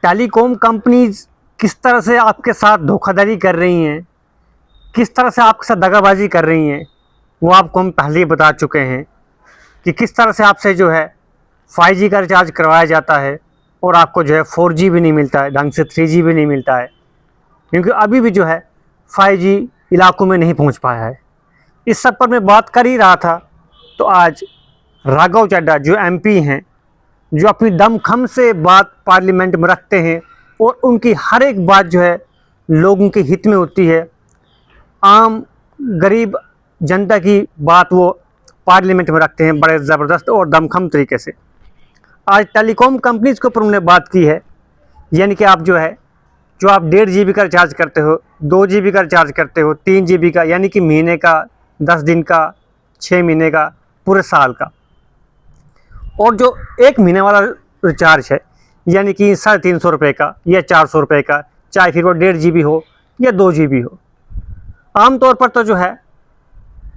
Telecom companies किस तरह से आपके साथ धोखाधड़ी कर रही हैं, किस तरह से आपके साथ दगाबाजी कर रही हैं, वो आपको हम पहले ही बता चुके हैं कि किस तरह से आपसे जो है 5G का रिचार्ज करवाया जाता है और आपको जो है 4G भी नहीं मिलता है, ढंग से 3G भी नहीं मिलता है, क्योंकि अभी भी जो है 5G इलाकों में नहीं पहुंच पाया है। इस सब पर मैं बात कर ही रहा था तो आज राघव चड्ढा जो MP हैं, जो अपनी दमखम से बात पार्लियामेंट में रखते हैं और उनकी हर एक बात जो है लोगों के हित में होती है, आम गरीब जनता की बात वो पार्लियामेंट में रखते हैं बड़े ज़बरदस्त और दमखम तरीके से। आज टेलीकॉम कंपनीज़ के ऊपर उन्होंने बात की है, यानी कि आप जो आप 1.5 GB का रिचार्ज करते हो, 2 GB का रिचार्ज करते हो, 3 GB का, यानी कि महीने का, 10 दिन का, 6 महीने का, पूरे साल का, और जो 1 महीने वाला रिचार्ज है यानी कि 350 रुपये का या 400 रुपये का, चाहे फिर वो 1.5 GB हो या 2 GB हो। आमतौर पर तो जो है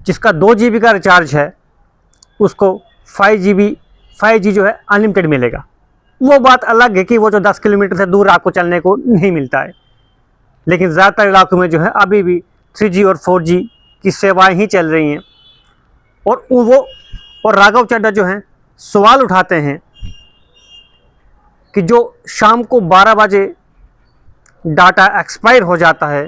जिसका 2 GB का रिचार्ज है उसको 5G जो है अनलिमिटेड मिलेगा। वो बात अलग है कि वो जो 10 किलोमीटर से दूर आपको चलने को नहीं मिलता है, लेकिन ज़्यादातर इलाकों में जो है अभी भी 3G और 4G की सेवाएं ही चल रही हैं। और राघव चड्ढा जो हैं सवाल उठाते हैं कि जो शाम को 12 बजे डाटा एक्सपायर हो जाता है,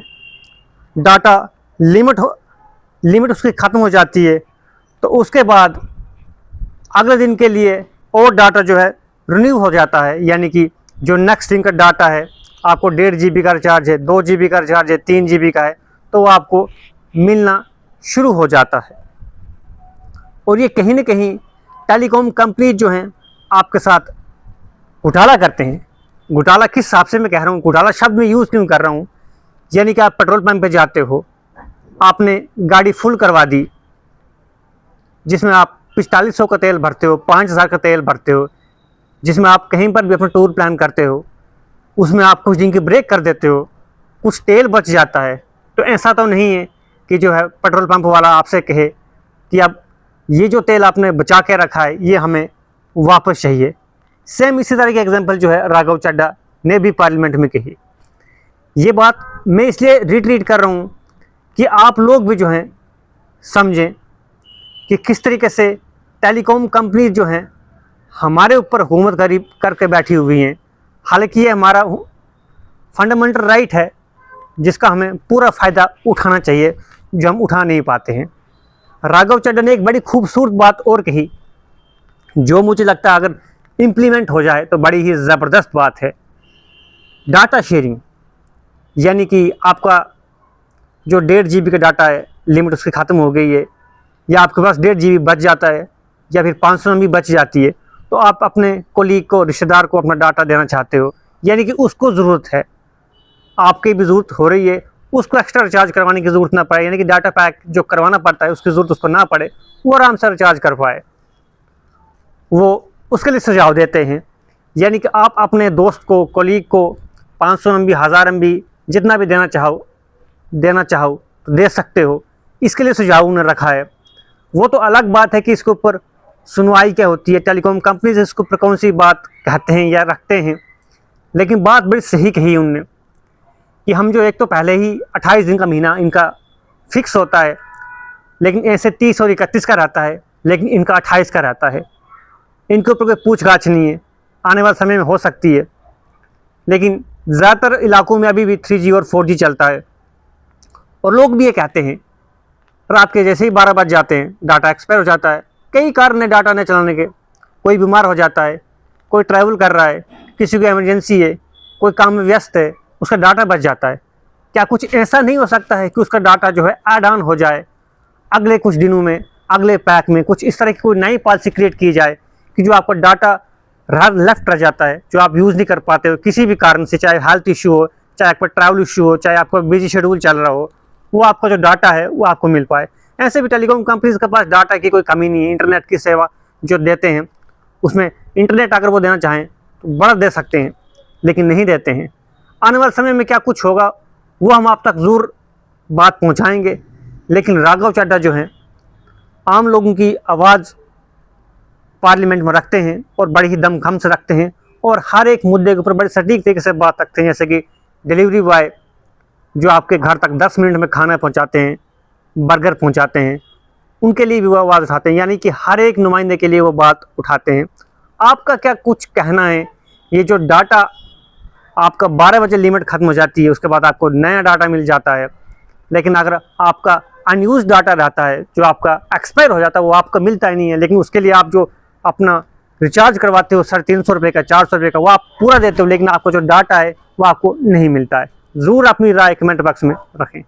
डाटा लिमिट उसकी ख़त्म हो जाती है, तो उसके बाद अगले दिन के लिए और डाटा जो है रिन्यू हो जाता है, यानी कि जो नेक्स्ट दिन का डाटा है, आपको 1.5 GB का रिचार्ज है, 2 GB का रिचार्ज है, 3 GB का है, तो वो आपको मिलना शुरू हो जाता है। और ये कहीं ना कहीं टेलीकॉम कंपनी जो हैं आपके साथ घोटाला करते हैं। घोटाला किस हिसाब से मैं कह रहा हूँ, घोटाला शब्द में यूज़ क्यों कर रहा हूँ, यानी कि आप पेट्रोल पंप पे जाते हो, आपने गाड़ी फुल करवा दी जिसमें आप 4500 का तेल भरते हो, 5000 का तेल भरते हो, जिसमें आप कहीं पर भी अपना टूर प्लान करते हो, उसमें आप कुछ दिन की ब्रेक कर देते हो, कुछ तेल बच जाता है। तो ऐसा तो नहीं है कि जो है पेट्रोल पंप वाला आपसे कहे कि अब ये जो तेल आपने बचा के रखा है ये हमें वापस चाहिए। सेम इसी तरह की एग्जांपल जो है राघव चड्ढा ने भी पार्लियामेंट में कही। ये बात मैं इसलिए रिट्रीट कर रहा हूँ कि आप लोग भी जो हैं समझें कि किस तरीके से टेलीकॉम कंपनी जो हैं हमारे ऊपर हुकूमत गरीब करके बैठी हुई हैं। हालांकि ये हमारा फंडामेंटल राइट है जिसका हमें पूरा फ़ायदा उठाना चाहिए, जो हम उठा नहीं पाते हैं। राघव चड्ढा ने एक बड़ी खूबसूरत बात और कही जो मुझे लगता है अगर इम्प्लीमेंट हो जाए तो बड़ी ही ज़बरदस्त बात है। डाटा शेयरिंग, यानी कि आपका जो 1.5 GB का डाटा है, लिमिट उसकी ख़त्म हो गई है, या आपके पास 1.5 GB बच जाता है, या फिर 500 MB बच जाती है, तो आप अपने कोलीग को, रिश्तेदार को अपना डाटा देना चाहते हो, यानी कि उसको ज़रूरत है, आपकी भी ज़रूरत हो रही है, उसको एक्स्ट्रा रिचार्ज करवाने की ज़रूरत ना पड़े, यानी कि डाटा पैक जो करवाना पड़ता है उसकी ज़रूरत उसको ना पड़े, वो आराम से रिचार्ज कर पाए, वो उसके लिए सुझाव देते हैं। यानी कि आप अपने दोस्त को, कोलीग को 500 MB, 1000 MB जितना भी देना चाहो तो दे सकते हो, इसके लिए सुझाव उन्होंने रखा है। वो तो अलग बात है कि इसके ऊपर सुनवाई क्या होती है, टेलीकॉम कंपनी से इसके ऊपर कौन सी बात कहते हैं या रखते हैं, लेकिन बात बड़ी सही कही उनने कि हम जो एक तो पहले ही 28 दिन का महीना इनका फिक्स होता है, लेकिन ऐसे 30 और 31 का रहता है, लेकिन इनका 28 का रहता है। इनके ऊपर कोई पूछगाछ नहीं है, आने वाले समय में हो सकती है, लेकिन ज़्यादातर इलाकों में अभी भी 3G और 4G चलता है। और लोग भी ये कहते हैं रात के जैसे ही 12 बज जाते हैं डाटा एक्सपायर हो जाता है। कई कारण है डाटा न चलाने के, कोई बीमार हो जाता है, कोई ट्रैवल कर रहा है, किसी को इमरजेंसी है, कोई काम में व्यस्त है, उसका डाटा बच जाता है। क्या कुछ ऐसा नहीं हो सकता है कि उसका डाटा जो है ऐड ऑन हो जाए अगले कुछ दिनों में, अगले पैक में कुछ इस तरह की कोई नई पॉलिसी क्रिएट की जाए कि जो आपका डाटा लेफ्ट रह जाता है, जो आप यूज़ नहीं कर पाते हो किसी भी कारण से, चाहे हेल्थ इशू हो, चाहे आपका ट्रैवल इशू हो, चाहे आपका बिजी शेड्यूल चल रहा हो, वो आपका जो डाटा है वो आपको मिल पाए। ऐसे भी टेलीकॉम कंपनीज़ के पास डाटा की कोई कमी नहीं है। इंटरनेट की सेवा जो देते हैं उसमें इंटरनेट अगर वो देना चाहें तो बड़ा दे सकते हैं, लेकिन नहीं देते हैं। आने वाले समय में क्या कुछ होगा वो हम आप तक ज़रूर बात पहुंचाएंगे, लेकिन राघव चड्ढा जो हैं आम लोगों की आवाज़ पार्लियामेंट में रखते हैं और बड़ी ही दमखम से रखते हैं, और हर एक मुद्दे के ऊपर बड़े सटीक तरीके से बात रखते हैं। जैसे कि डिलीवरी बॉय जो आपके घर तक 10 मिनट में खाना पहुंचाते हैं, बर्गर पहुंचाते हैं, उनके लिए भी वो आवाज़ उठाते हैं, यानी कि हर एक नुमाइंदे के लिए वो बात उठाते हैं। आपका क्या कुछ कहना है? ये जो डाटा आपका 12 बजे लिमिट ख़त्म हो जाती है, उसके बाद आपको नया डाटा मिल जाता है, लेकिन अगर आपका अनयूज डाटा रहता है जो आपका एक्सपायर हो जाता है, वो आपका मिलता ही नहीं है, लेकिन उसके लिए आप जो अपना रिचार्ज करवाते हो 350 रुपये का, 400 रुपये का, वो आप पूरा देते हो, लेकिन आपको जो डाटा है वो आपको नहीं मिलता है। ज़रूर अपनी राय कमेंट बॉक्स में रखें।